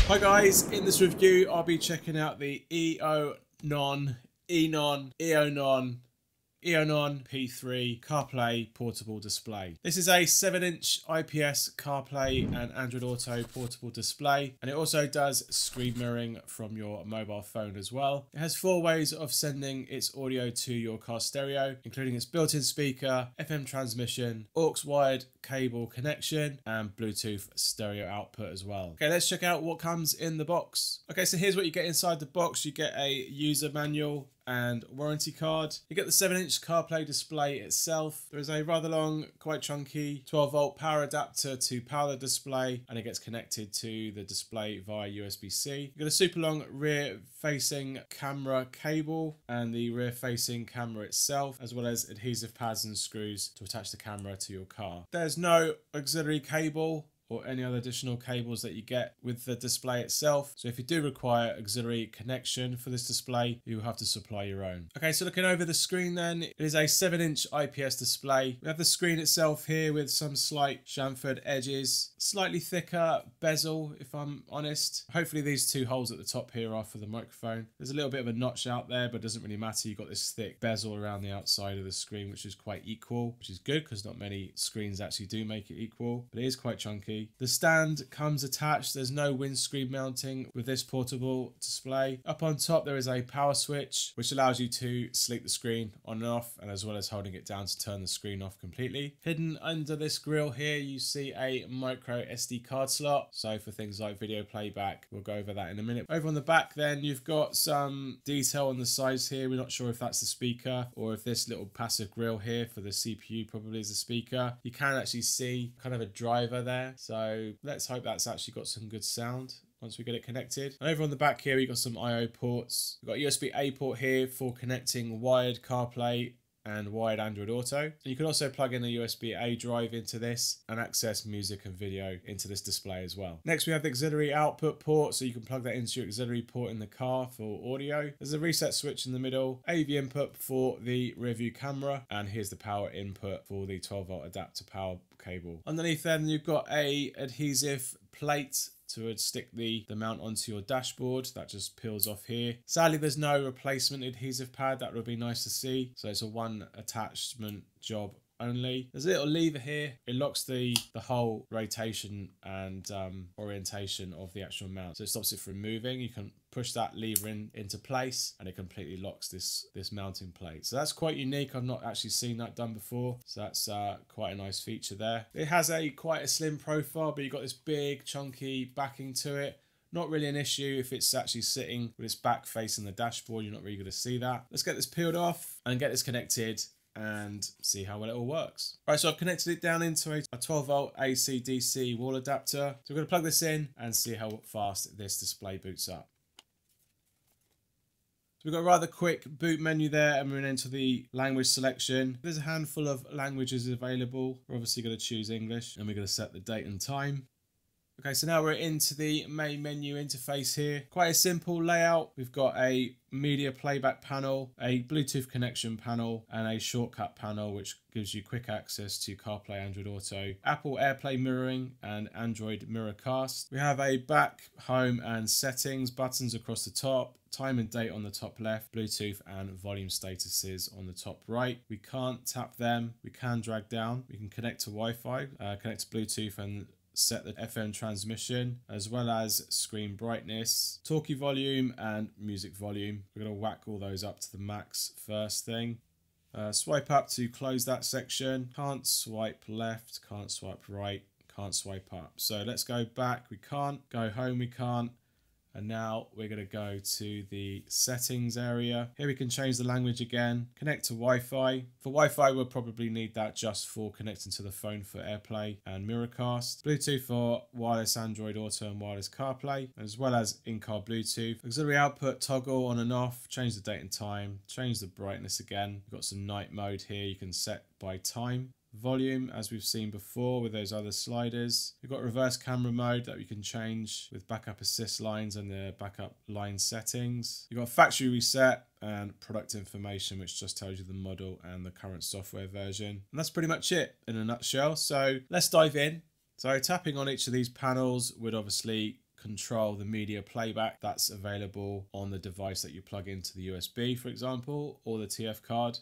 Hi guys, in this review I'll be checking out the Eonon P3 CarPlay Portable Display. This is a 7-inch IPS CarPlay and Android Auto portable display, and it also does screen mirroring from your mobile phone as well. It has 4 ways of sending its audio to your car stereo, including its built-in speaker, FM transmission, AUX wired cable connection, and Bluetooth stereo output as well. Okay, let's check out what comes in the box. Okay, so here's what you get inside the box. You get a user manual and warranty card. You get the 7-inch CarPlay display itself. There is a rather long, quite chunky 12-volt power adapter to power the display, and it gets connected to the display via USB-C. You got a super long rear-facing camera cable and the rear-facing camera itself, as well as adhesive pads and screws to attach the camera to your car. There's no auxiliary cable or any other additional cables that you get with the display itself. So if you do require auxiliary connection for this display, you will have to supply your own. Okay, so looking over the screen then, it is a 7-inch IPS display. We have the screen itself here with some slight chamfered edges, slightly thicker bezel if I'm honest. Hopefully these 2 holes at the top here are for the microphone. There's a little bit of a notch out there, but it doesn't really matter. You've got this thick bezel around the outside of the screen, which is quite equal, which is good because not many screens actually do make it equal, but it is quite chunky. The stand comes attached. There's no windscreen mounting with this portable display. Up on top there is a power switch which allows you to sleep the screen on and off, and as well as holding it down to turn the screen off completely. Hidden under this grill here you see a micro SD card slot, so for things like video playback. We'll go over that in a minute. Over on the back then you've got some detail on the sides here. We're not sure if that's the speaker or if this little passive grill here for the CPU probably is a speaker. You can actually see kind of a driver there, so let's hope that's actually got some good sound once we get it connected. And over on the back here we've got some I/O ports. We've got a USB-A port here for connecting wired CarPlay and wired Android Auto. You can also plug in a USB-A drive into this and access music and video into this display as well. Next we have the auxiliary output port, so you can plug that into your auxiliary port in the car for audio. There's a reset switch in the middle, AV input for the rear view camera, and here's the power input for the 12-volt adapter power cable. Underneath then you've got a adhesive plate to stick the mount onto your dashboard. That just peels off here. Sadly there's no replacement adhesive pad. That would be nice to see, so it's a 1 attachment job only. There's a little lever here. It locks the whole rotation and orientation of the actual mount, so it stops it from moving. You can push that lever into place and it completely locks this mounting plate. So that's quite unique. I've not actually seen that done before, so that's quite a nice feature there. It has quite a slim profile, but you've got this big chunky backing to it. Not really an issue if it's actually sitting with its back facing the dashboard. You're not really going to see that. Let's get this peeled off and get this connected and see how well it all works. Right, so I've connected it down into a 12-volt AC DC wall adapter. So we're going to plug this in and see how fast this display boots up. So we've got a rather quick boot menu there, and we're into the language selection. There's a handful of languages available. We're obviously going to choose English, and we're going to set the date and time. Okay, so now we're into the main menu interface here. Quite a simple layout. We've got a media playback panel, a Bluetooth connection panel, and a shortcut panel which gives you quick access to CarPlay, Android Auto, Apple AirPlay mirroring, and Android Miracast. We have a back, home, and settings buttons across the top, time and date on the top left, Bluetooth and volume statuses on the top right. We can't tap them. We can drag down. We can connect to Wi-Fi, connect to Bluetooth, and set the FM transmission, as well as screen brightness, talkie volume, and music volume. We're going to whack all those up to the max first thing. Swipe up to close that section. Can't swipe left, can't swipe right, can't swipe up. So let's go back. We can't. Go home, we can't. And now we're going to go to the settings area. Here we can change the language again, connect to Wi-Fi. For Wi-Fi, we'll probably need that just for connecting to the phone for AirPlay and Miracast. Bluetooth for wireless Android Auto and wireless CarPlay, as well as in-car Bluetooth. Auxiliary output toggle on and off, change the date and time, change the brightness again. We've got some night mode here you can set by time. Volume, as we've seen before with those other sliders. We've got reverse camera mode that we can change with backup assist lines and the backup line settings. You've got factory reset and product information, which just tells you the model and the current software version. And that's pretty much it in a nutshell. So let's dive in. So tapping on each of these panels would obviously control the media playback that's available on the device that you plug into the USB, for example, or the TF card.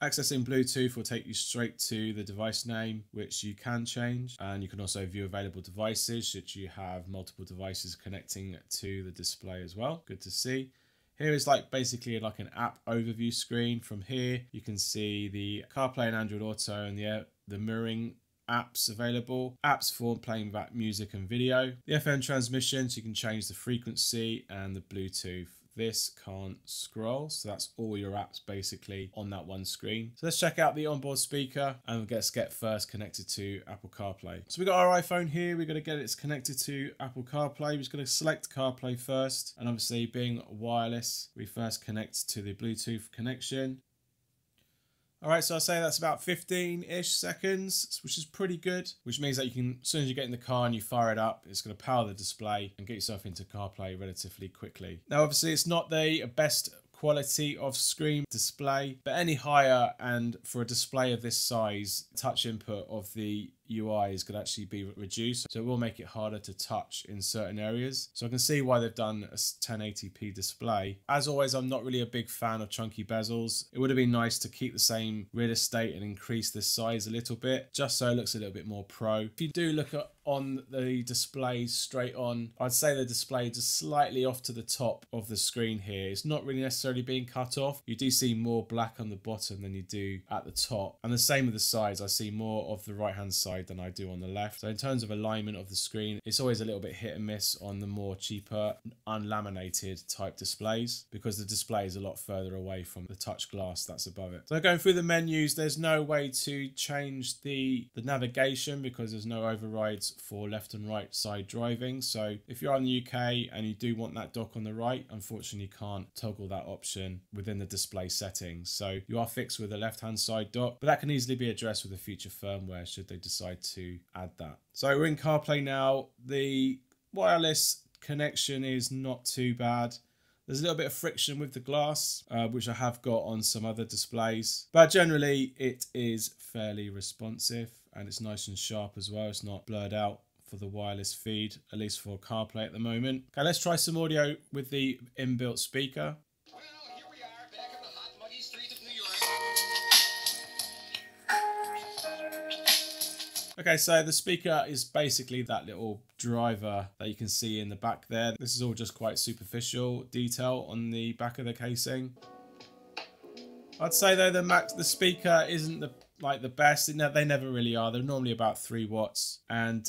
Accessing Bluetooth will take you straight to the device name, which you can change. And you can also view available devices should you have multiple devices connecting to the display as well. Good to see. Here is basically like an app overview screen. From here, you can see the CarPlay and Android Auto and the mirroring apps available. Apps for playing back music and video. The FM transmission, so you can change the frequency, and the Bluetooth. This can't scroll, so that's all your apps basically on that one screen. So let's check out the onboard speaker and let's get first connected to Apple CarPlay. So we got our iPhone here, we're going to get it connected to Apple CarPlay. We're just going to select CarPlay first, and obviously being wireless, we first connect to the Bluetooth connection. Alright, so I'll say that's about 15-ish seconds, which is pretty good, which means that you can, as soon as you get in the car and you fire it up, it's going to power the display and get yourself into CarPlay relatively quickly. Now, obviously, it's not the best quality of screen display, but any higher, and for a display of this size, touch input of the UI is going to actually be reduced, so it will make it harder to touch in certain areas. So I can see why they've done a 1080p display. As always, I'm not really a big fan of chunky bezels. It would have been nice to keep the same real estate and increase the size a little bit, just so it looks a little bit more pro. If you do look at on the display straight on, I'd say the display is just slightly off to the top of the screen here. It's not really necessarily being cut off. You do see more black on the bottom than you do at the top, and the same with the sides. I see more of the right hand side than I do on the left. So in terms of alignment of the screen, it's always a little bit hit and miss on the more cheaper unlaminated type displays, because the display is a lot further away from the touch glass that's above it. So going through the menus, there's no way to change the navigation because there's no overrides for left and right side driving. So if you're in the UK and you do want that dock on the right, unfortunately you can't toggle that option within the display settings. So you are fixed with the left hand side dock, but that can easily be addressed with the future firmware should they decide to add that. So we're in CarPlay now. The wireless connection is not too bad. There's a little bit of friction with the glass, which I have got on some other displays, but generally it is fairly responsive and it's nice and sharp as well. It's not blurred out for the wireless feed, at least for CarPlay at the moment. Okay, let's try some audio with the inbuilt speaker. Well, here we are, back in the hot, muddy streets of New York. Okay, so the speaker is basically that little driver that you can see in the back there. This is all just quite superficial detail on the back of the casing. I'd say though the speaker isn't the best. They never really are. They're normally about 3 watts, and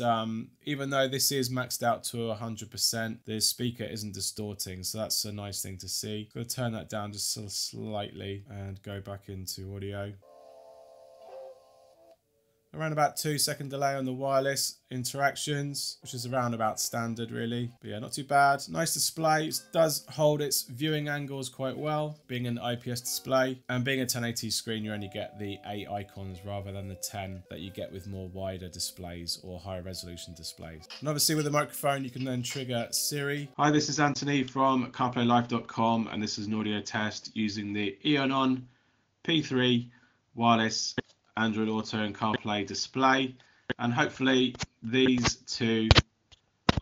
even though this is maxed out to 100%, the speaker isn't distorting, so that's a nice thing to see. I'm going to turn that down just sort of slightly and go back into audio. Around about 2-second delay on the wireless interactions, which is around about standard really. But yeah, not too bad. Nice display. It does hold its viewing angles quite well, being an IPS display. And being a 1080 screen, you only get the 8 icons rather than the 10 that you get with more wider displays or higher resolution displays. And obviously with the microphone, you can then trigger Siri. Hi, this is Anthony from CarPlayLife.com, and this is an audio test using the Eonon P3 wireless Android Auto and CarPlay display, and hopefully these two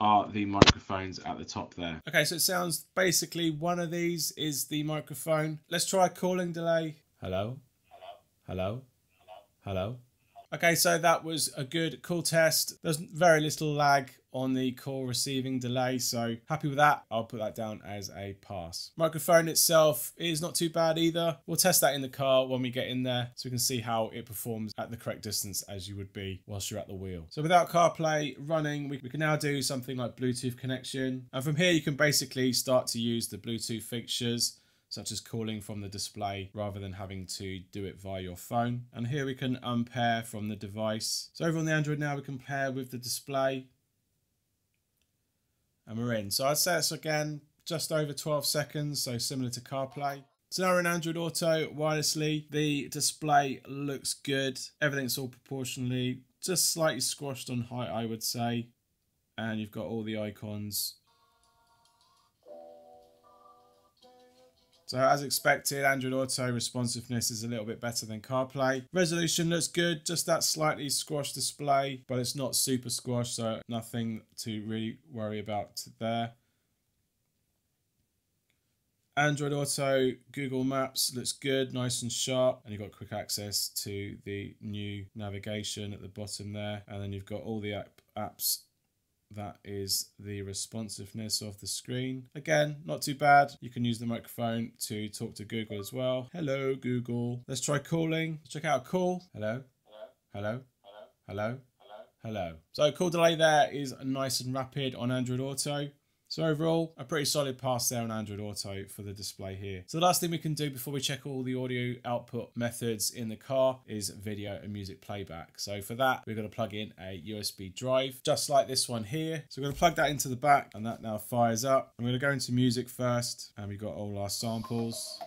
are the microphones at the top there. Okay, so it sounds basically one of these is the microphone. Let's try a calling delay. Hello? Hello? Hello? Okay, so that was a good call test. There's very little lag on the call receiving delay, so happy with that. I'll put that down as a pass. Microphone itself is not too bad either. We'll test that in the car when we get in there so we can see how it performs at the correct distance as you would be whilst you're at the wheel. So without CarPlay running, we can now do something like Bluetooth connection. And from here, you can basically start to use the Bluetooth features, such as calling from the display rather than having to do it via your phone. And here we can unpair from the device. So over on the Android now, we can pair with the display. And we're in. So I'd say it's again just over 12 seconds, so similar to CarPlay. So now we're in Android Auto wirelessly. The display looks good. Everything's all proportionally just slightly squashed on height, I would say. And you've got all the icons So as expected, Android Auto responsiveness is a little bit better than CarPlay. Resolution looks good, just that slightly squashed display, but it's not super squashed, so nothing to really worry about there. Android Auto, Google Maps looks good, nice and sharp, and you've got quick access to the new navigation at the bottom there, and then you've got all the apps. That is the responsiveness of the screen. Again, not too bad. You can use the microphone to talk to Google as well. Hello, Google. Let's try calling. Let's check out call. Hello. Hello. Hello. Hello. So call delay there is nice and rapid on Android Auto. So overall, a pretty solid pass there on Android Auto for the display here. So the last thing we can do before we check all the audio output methods in the car is video and music playback. So for that, we're going to plug in a USB drive, just like this one here. So we're going to plug that into the back, and that now fires up. I'm going to go into music first, and we've got all our samples.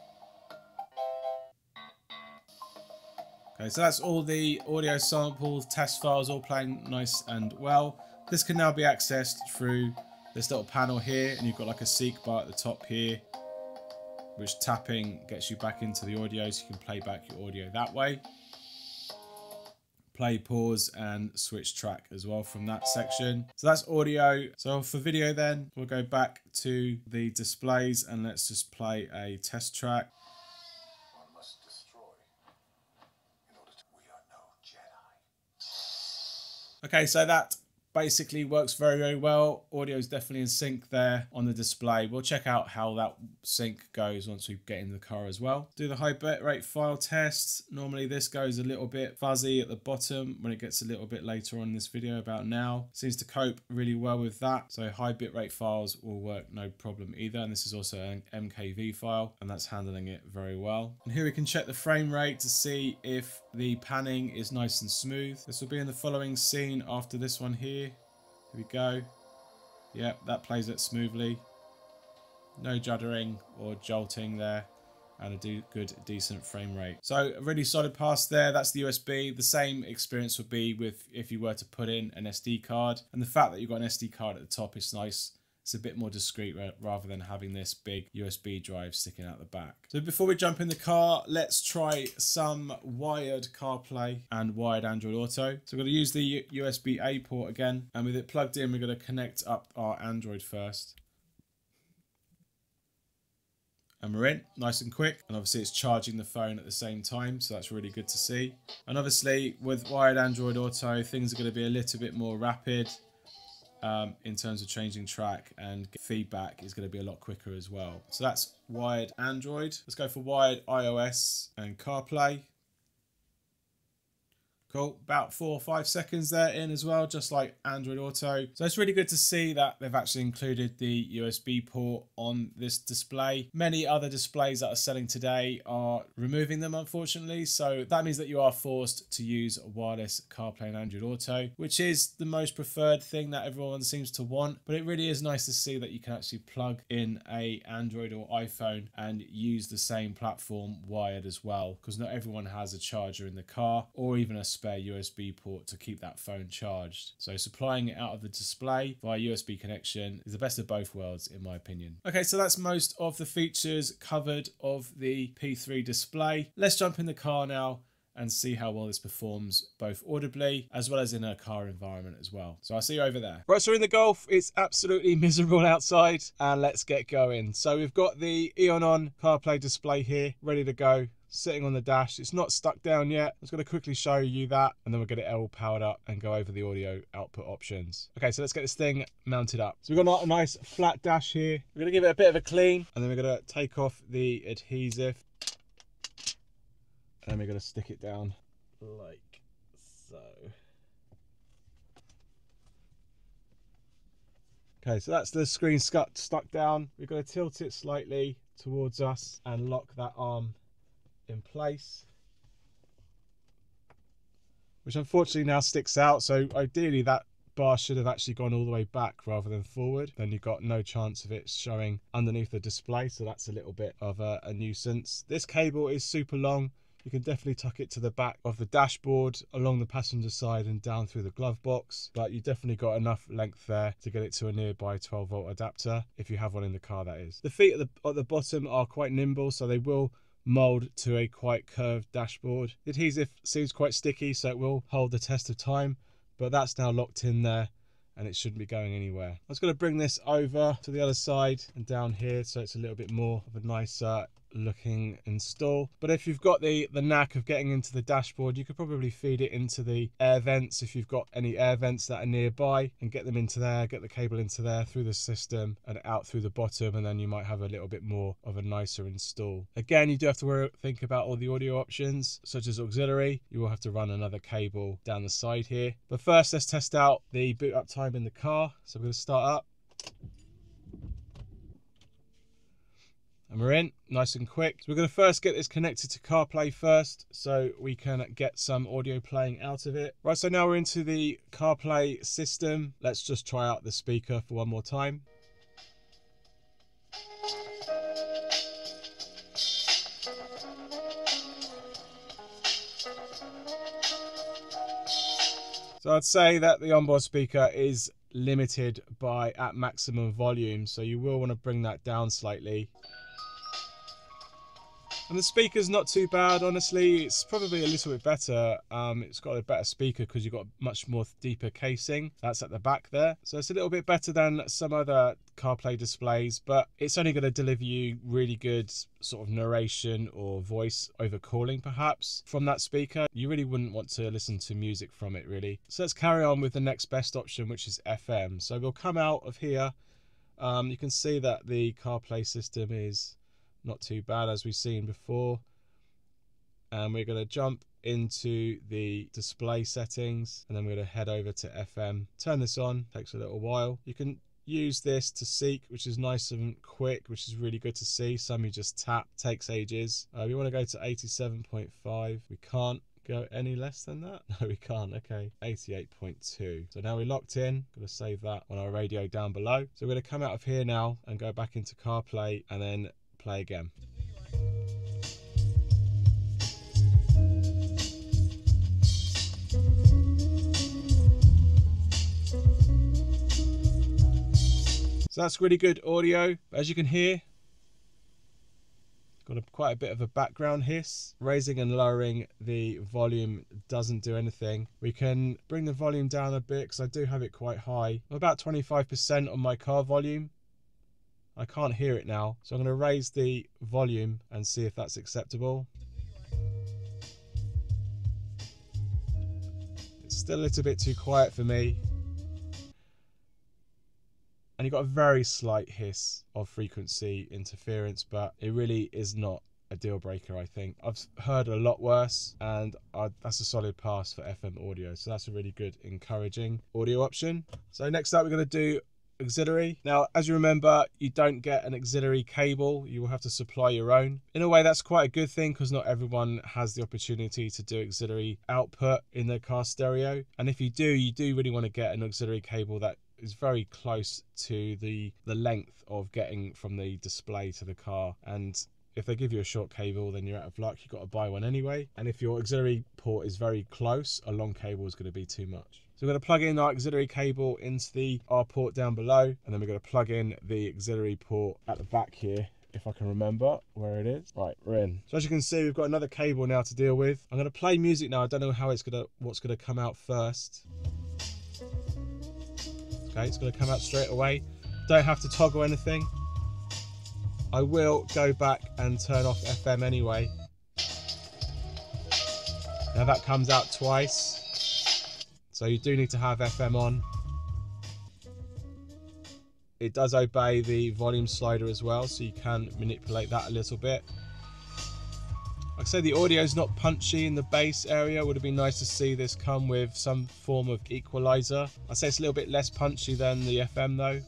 Okay, so that's all the audio samples, test files, all playing nice and well. This can now be accessed through this little panel here, and you've got like a seek bar at the top here, which tapping gets you back into the audio, so you can play back your audio that way. Play, pause, and switch track as well from that section. So that's audio. So for video then, we'll go back to the displays and let's just play a test track. One must destroy in order to... We are no Jedi. Okay, so that basically works very, very well. Audio is definitely in sync there on the display. We'll check out how that sync goes once we get in the car as well. Do the high bitrate file test. Normally this goes a little bit fuzzy at the bottom when it gets a little bit later on in this video, about now. Seems to cope really well with that. So high bitrate files will work no problem either. And this is also an MKV file, and that's handling it very well. And here we can check the frame rate to see if the panning is nice and smooth. This will be in the following scene after this one here. Here we go. Yep, that plays it smoothly. No juddering or jolting there, and a good, decent frame rate. So a really solid pass there. That's the USB. The same experience would be with if you were to put in an SD card. And the fact that you've got an SD card at the top is nice. It's a bit more discreet rather than having this big USB drive sticking out the back. So before we jump in the car, let's try some wired CarPlay and wired Android Auto. So we're going to use the USB-A port again, and with it plugged in, we're going to connect up our Android first. And we're in, nice and quick. And obviously it's charging the phone at the same time, so that's really good to see. And obviously with wired Android Auto, things are going to be a little bit more rapid. In terms of changing track, and feedback is going to be a lot quicker as well. So that's wired Android. Let's go for wired iOS and CarPlay. Cool, about 4 or 5 seconds there in as well, just like Android Auto. So it's really good to see that they've actually included the USB port on this display. Many other displays that are selling today are removing them, unfortunately. So that means that you are forced to use wireless CarPlay and Android Auto, which is the most preferred thing that everyone seems to want. But it really is nice to see that you can actually plug in a Android or iPhone and use the same platform wired as well, because not everyone has a charger in the car or even a spare USB port to keep that phone charged. So supplying it out of the display via USB connection is the best of both worlds, in my opinion. Okay, so that's most of the features covered of the P3 display. Let's jump in the car now and see how well this performs both audibly as well as in a car environment as well. So I'll see you over there. Right, so we're in the Golf. It's absolutely miserable outside, and let's get going. So we've got the Eonon CarPlay display here ready to go, sitting on the dash. It's not stuck down yet. I'm just going to quickly show you that, and then we'll get it all powered up and go over the audio output options. Okay, so let's get this thing mounted up. So we've got a nice flat dash here. We're going to give it a bit of a clean, and then we're going to take off the adhesive, and then we're going to stick it down like so. Okay, so that's the screen stuck down. We've got to tilt it slightly towards us and lock that arm in place, which unfortunately now sticks out. So ideally that bar should have actually gone all the way back rather than forward. Then you've got no chance of it showing underneath the display, so that's a little bit of a nuisance. This cable is super long. You can definitely tuck it to the back of the dashboard, along the passenger side and down through the glove box, but you definitely got enough length there to get it to a nearby 12-volt adapter, if you have one in the car, that is. The feet at the bottom are quite nimble, so they will mold to a quite curved dashboard. The adhesive seems quite sticky, so it will hold the test of time, but that's now locked in there and it shouldn't be going anywhere. I was going to bring this over to the other side and down here so it's a little bit more of a nicer looking install, but if you've got the knack of getting into the dashboard, you could probably feed it into the air vents if you've got any air vents that are nearby, and get them into there, get the cable into there through the system and out through the bottom, and then you might have a little bit more of a nicer install. Again, you do have to think about all the audio options such as auxiliary. You will have to run another cable down the side here, but first let's test out the boot up time in the car. So we're going to start up and we're in nice and quick. So we're going to first get this connected to CarPlay first so we can get some audio playing out of it. Right, so now we're into the CarPlay system. Let's just try out the speaker for one more time. So I'd say that the onboard speaker is limited by at maximum volume, so you will want to bring that down slightly. And the speaker's not too bad, honestly. It's probably a little bit better. It's got a better speaker because you've got a much more deeper casing. That's at the back there. So it's a little bit better than some other CarPlay displays, but it's only going to deliver you really good sort of narration or voice over calling perhaps from that speaker. You really wouldn't want to listen to music from it really. So let's carry on with the next best option, which is FM. So we'll come out of here. You can see that the CarPlay system is not too bad as we've seen before, and we're going to jump into the display settings and then we're going to head over to FM. Turn this on, takes a little while. You can use this to seek, which is nice and quick, which is really good to see. Some you just tap, takes ages. We want to go to 87.5. We can't go any less than that. No, we can't. Okay, 88.2. So now we're locked in. Going to save that on our radio down below. So we're going to come out of here now and go back into CarPlay and then play again. So that's really good audio. As you can hear, got quite a bit of a background hiss. Raising and lowering the volume doesn't do anything. We can bring the volume down a bit because I do have it quite high. I'm about 25% on my car volume. I can't hear it now, so I'm going to raise the volume and see if that's acceptable. It's still a little bit too quiet for me. And you've got a very slight hiss of frequency interference, but it really is not a deal breaker, I think. I've heard a lot worse, and that's a solid pass for FM audio. So that's a really good, encouraging audio option. So next up, we're going to do auxiliary. Now, as you remember, you don't get an auxiliary cable. You will have to supply your own. In a way, that's quite a good thing because not everyone has the opportunity to do auxiliary output in their car stereo. And if you do really want to get an auxiliary cable that is very close to the length of getting from the display to the car. And if they give you a short cable, then you're out of luck. You've got to buy one anyway. And if your auxiliary port is very close, a long cable is going to be too much. So we're going to plug in our auxiliary cable into the R port down below, and then we're going to plug in the auxiliary port at the back here, if I can remember where it is. Right, we're in. So as you can see, we've got another cable now to deal with. I'm going to play music now. I don't know how what's going to come out first. Okay, it's going to come out straight away. Don't have to toggle anything. I will go back and turn off FM anyway. Now that comes out twice. So you do need to have FM on. It does obey the volume slider as well, so you can manipulate that a little bit. Like I say, the audio is not punchy in the bass area. Would have been nice to see this come with some form of equalizer. I'd say it's a little bit less punchy than the FM though.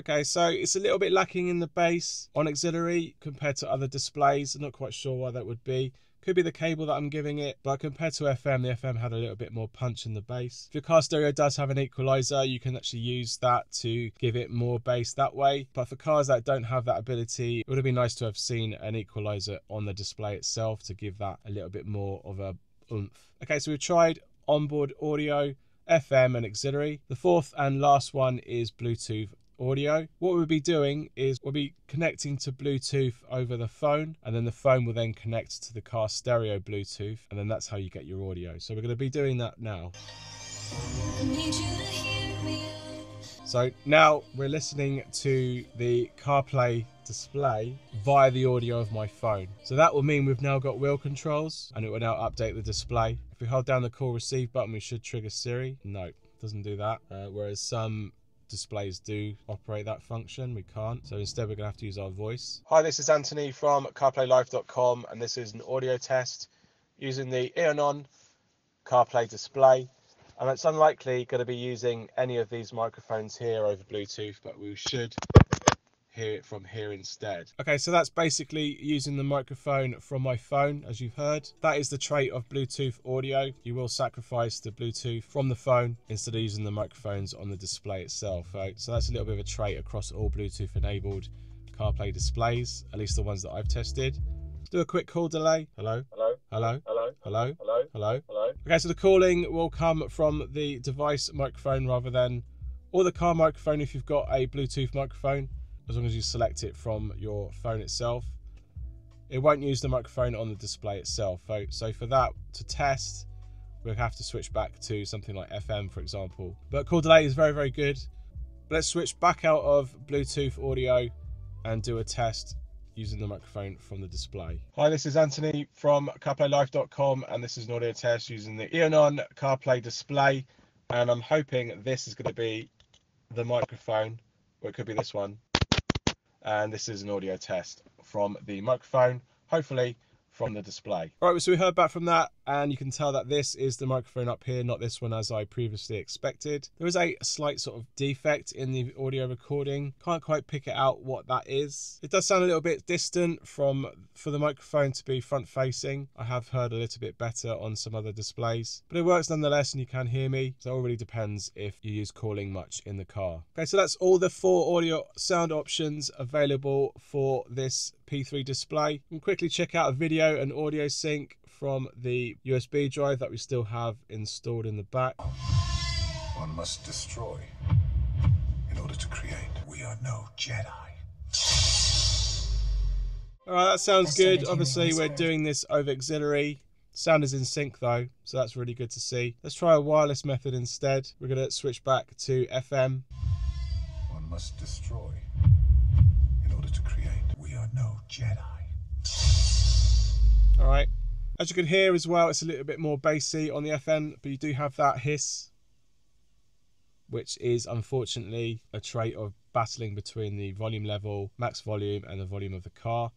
Okay, so it's a little bit lacking in the bass on auxiliary compared to other displays. I'm not quite sure why that would be. Could be the cable that I'm giving it, but compared to FM, the FM had a little bit more punch in the bass. If your car stereo does have an equalizer, you can actually use that to give it more bass that way. But for cars that don't have that ability, it would have been nice to have seen an equalizer on the display itself to give that a little bit more of a oomph. Okay, so we've tried onboard audio, FM and auxiliary. The fourth and last one is Bluetooth audio. What we'll be doing is we'll be connecting to Bluetooth over the phone, and then the phone will then connect to the car stereo Bluetooth, and then that's how you get your audio. So we're going to be doing that now. So now we're listening to the CarPlay display via the audio of my phone. So that will mean we've now got wheel controls, and it will now update the display. If we hold down the call receive button, we should trigger Siri. No, it doesn't do that. Whereas some displays do operate that function, we can't. So instead we're going to have to use our voice. Hi, this is Anthony from CarPlayLife.com, and this is an audio test using the Eonon CarPlay display. And it's unlikely going to be using any of these microphones here over Bluetooth, but we should hear it from here instead. Okay, so that's basically using the microphone from my phone, as you've heard. That is the trait of Bluetooth audio. You will sacrifice the Bluetooth from the phone instead of using the microphones on the display itself, right? So that's a little bit of a trait across all Bluetooth enabled CarPlay displays, at least the ones that I've tested. Let's do a quick call delay. Hello? Hello? Hello? Hello? Hello? Hello? Hello? Hello? Okay, so the calling will come from the device microphone rather than, or the car microphone if you've got a Bluetooth microphone, as long as you select it from your phone itself. It won't use the microphone on the display itself. So for that to test, we'll have to switch back to something like FM, for example. But call delay is very, very good. But let's switch back out of Bluetooth audio and do a test using the microphone from the display. Hi, this is Anthony from CarPlayLife.com, and this is an audio test using the Eonon CarPlay display. And I'm hoping this is going to be the microphone, or it could be this one. And this is an audio test from the microphone, hopefully from the display. All right, so we heard back from that, and you can tell that this is the microphone up here, not this one as I previously expected. There is a slight sort of defect in the audio recording. Can't quite pick it out what that is. It does sound a little bit distant for the microphone to be front facing. I have heard a little bit better on some other displays, but it works nonetheless and you can hear me. So it all really depends if you use calling much in the car. Okay, so that's all the 4 audio sound options available for this P3 display. You can quickly check out a video and audio sync from the USB drive that we still have installed in the back. One must destroy in order to create. We are no Jedi. Alright, that sounds good. Obviously we're doing this over auxiliary. Sound is in sync though, so that's really good to see. Let's try a wireless method instead. We're going to switch back to FM. One must destroy in order to create. We are no Jedi. Alright, as you can hear as well, it's a little bit more bassy on the FM, but you do have that hiss, which is unfortunately a trait of battling between the volume level, max volume, and the volume of the car.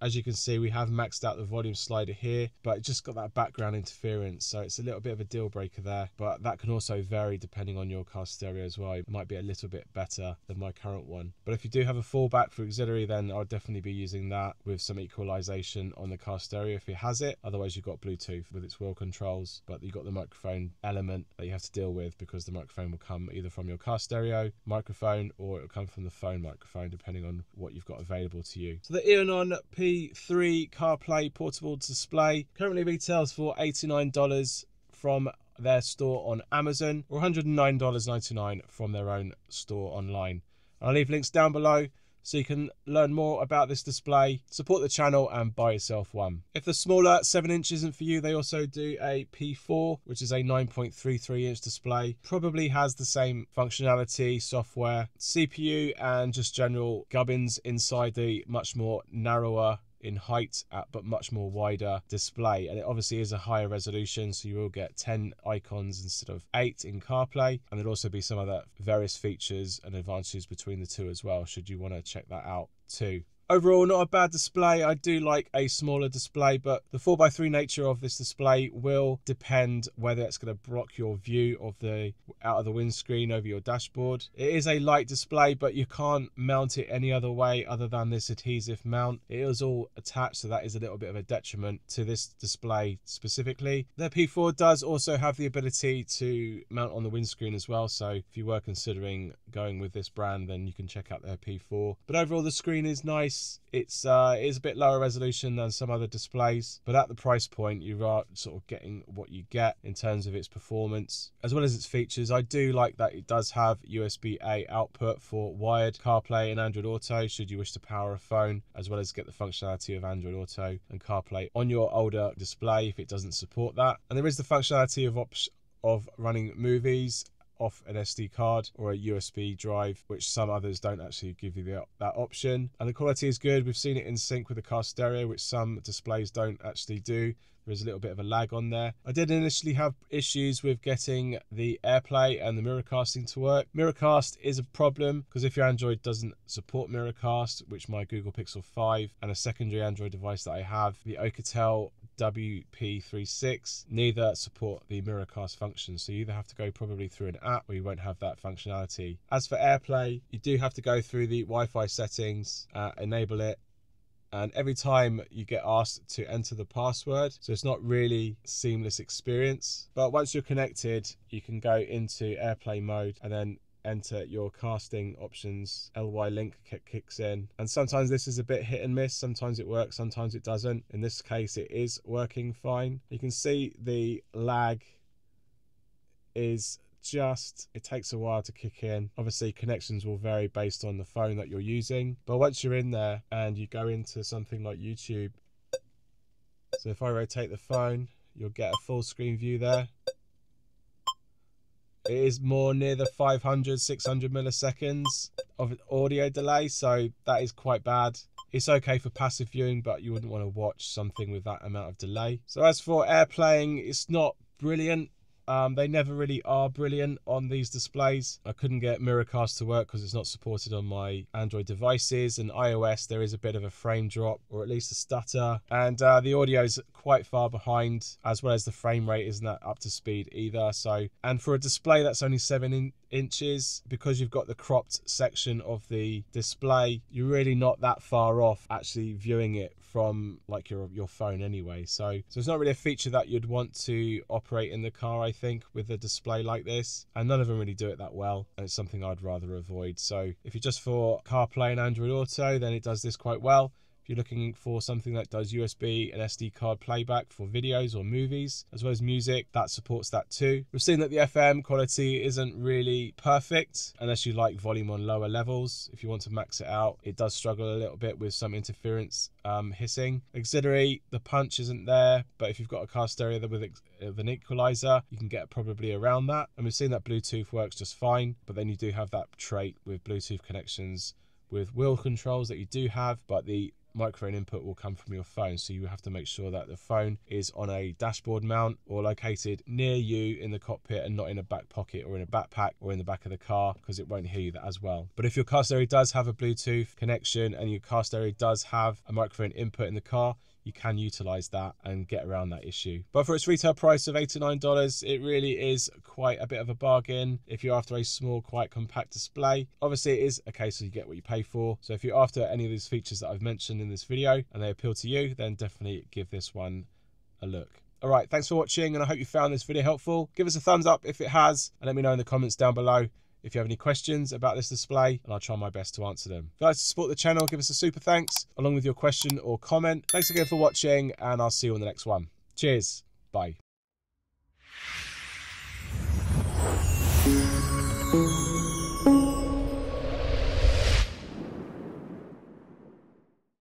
As you can see, we have maxed out the volume slider here, but it just got that background interference, so it's a little bit of a deal breaker there. But that can also vary depending on your car stereo as well. It might be a little bit better than my current one. But if you do have a fallback for auxiliary, then I'll definitely be using that with some equalization on the car stereo if it has it. Otherwise, you've got Bluetooth with its wheel controls, but you've got the microphone element that you have to deal with, because the microphone will come either from your car stereo microphone or it'll come from the phone microphone, depending on what you've got available to you. So the Eonon P3 CarPlay portable display currently retails for $89 from their store on Amazon, or $109.99 from their own store online. I'll leave links down below so you can learn more about this display, support the channel and buy yourself one. If the smaller 7-inch isn't for you, they also do a P4, which is a 9.33-inch display. Probably has the same functionality, software, CPU and just general gubbins inside the much more narrower in height but much more wider display, and it obviously is a higher resolution, so you will get 10 icons instead of 8 in CarPlay, and there'll also be some other various features and advantages between the two as well, should you want to check that out too. Overall, not a bad display. I do like a smaller display, but the 4x3 nature of this display will depend whether it's going to block your view of the out of the windscreen over your dashboard. It is a light display, but you can't mount it any other way other than this adhesive mount. It is all attached, so that is a little bit of a detriment to this display specifically. The P4 does also have the ability to mount on the windscreen as well, so if you were considering going with this brand, then you can check out their P4. But overall, the screen is nice. It is a bit lower resolution than some other displays, but at the price point you are sort of getting what you get in terms of its performance as well as its features. I do like that it does have USB-A output for wired CarPlay and Android Auto should you wish to power a phone, as well as get the functionality of Android Auto and CarPlay on your older display if it doesn't support that. And there is the functionality of running movies off an SD card or a USB drive, which some others don't actually give you that option. And the quality is good. We've seen it in sync with the car stereo, which some displays don't actually do. There is a little bit of a lag on there. I did initially have issues with getting the AirPlay and the Miracasting to work. Miracast is a problem because if your Android doesn't support Miracast, which my Google Pixel 5 and a secondary Android device that I have, the Alcatel WP36, neither support the Miracast function, so you either have to go probably through an app or you won't have that functionality. As for AirPlay, you do have to go through the Wi-Fi settings, enable it, and every time you get asked to enter the password, so it's not really a seamless experience. But once you're connected, you can go into AirPlay mode and then enter your casting options. LY link kicks in, and sometimes this is a bit hit and miss. Sometimes it works, sometimes it doesn't. In this case it is working fine. You can see the lag is just, it takes a while to kick in. Obviously connections will vary based on the phone that you're using, but once you're in there and you go into something like YouTube, so if I rotate the phone, you'll get a full screen view there. It is more near the 500, 600 milliseconds of audio delay, so that is quite bad. It's okay for passive viewing, but you wouldn't want to watch something with that amount of delay. So as for AirPlaying, it's not brilliant. They never really are brilliant on these displays. I couldn't get Miracast to work because it's not supported on my Android devices, and iOS there is a bit of a frame drop or at least a stutter, and the audio is quite far behind, as well as the frame rate isn't that up to speed either. So, and for a display that's only 7 inches, because you've got the cropped section of the display, you're really not that far off actually viewing it from like your phone anyway. So it's not really a feature that you'd want to operate in the car, I think, with a display like this, and none of them really do it that well, and it's something I'd rather avoid. So if you're just for CarPlay and Android Auto, then it does this quite well. If you're looking for something that does USB and SD card playback for videos or movies, as well as music, that supports that too. We've seen that the FM quality isn't really perfect unless you like volume on lower levels. If you want to max it out, it does struggle a little bit with some interference hissing. Auxiliary, the punch isn't there, but if you've got a car stereo with an equalizer, you can get probably around that. And we've seen that Bluetooth works just fine, but then you do have that trait with Bluetooth connections with wheel controls that you do have, but the microphone input will come from your phone, so you have to make sure that the phone is on a dashboard mount or located near you in the cockpit and not in a back pocket or in a backpack or in the back of the car, because it won't hear you that as well. But if your car stereo does have a Bluetooth connection and your car stereo does have a microphone input in the car, you can utilize that and get around that issue. But for its retail price of $89, it really is quite a bit of a bargain if you're after a small, quite compact display. Obviously, it is a case of you get what you pay for. So if you're after any of these features that I've mentioned in this video and they appeal to you, then definitely give this one a look. All right, thanks for watching, and I hope you found this video helpful. Give us a thumbs up if it has, and let me know in the comments down below if you have any questions about this display, and I'll try my best to answer them. If you'd like to support the channel, give us a super thanks along with your question or comment. Thanks again for watching, and I'll see you on the next one. Cheers. Bye.